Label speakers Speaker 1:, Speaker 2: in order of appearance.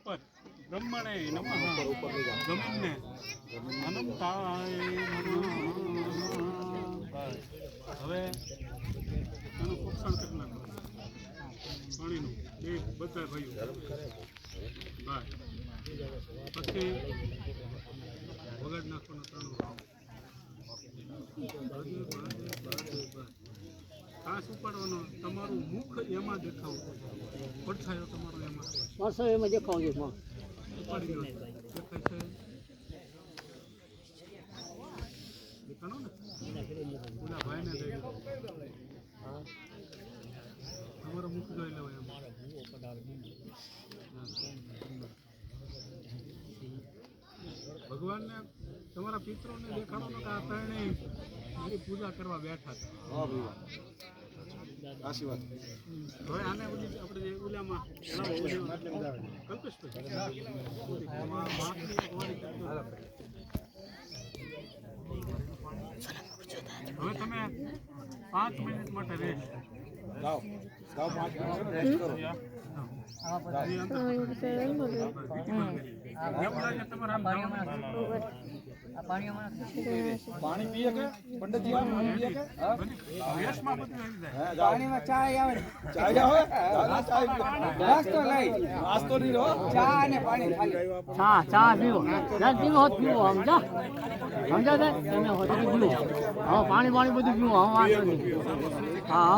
Speaker 1: ઉપર બ્રહ્મણે નમઃ જમીનને અનંતાય નમઃ. હવે એનું પોષણ કરી નાખો પાણીનું બે બધા ભાઈઓ પછી વગાડ નાખવાનો ત્રણ કાંસ ઉપાડવાનો તમારું મુખ એમાં દેખાવું પડછાયો તમારો એમાં
Speaker 2: પાછો એમાં દેખાવું છે
Speaker 1: ઉપાડી લો દેખાય છે દેખાણો ને ઓલા ભાઈને લઈ લો તમારો મુખ જોઈ લેવાય એમાં ભગવાનને તમારા પિત્રોને દેખાડવાનો કે આ ત્રણેય મારી પૂજા કરવા બેઠા હતા.
Speaker 3: આશીર્વાદ.
Speaker 1: હવે આને આપણે જે ઓલામાં કલ્પેશભાઈ હવે તમે 5 મિનિટ માટે રેસ્ટ
Speaker 3: જાઓ 5 મિનિટ રેસ્ટ કરો. પાણી પીએ કે પંડિતજી પાણી પીએ કે
Speaker 2: પાણીમાં ચા આવે
Speaker 3: ચાય આવે નાસ્તો લઈ નાસ્તો નહીં રહો
Speaker 2: ચા અને પાણી ખાલી ચા પીવો પીવો હોત પીવો સમજા સમજા તમે હોત પીવો હા પાણી બધું પીવો હા વાંધો નહીં હા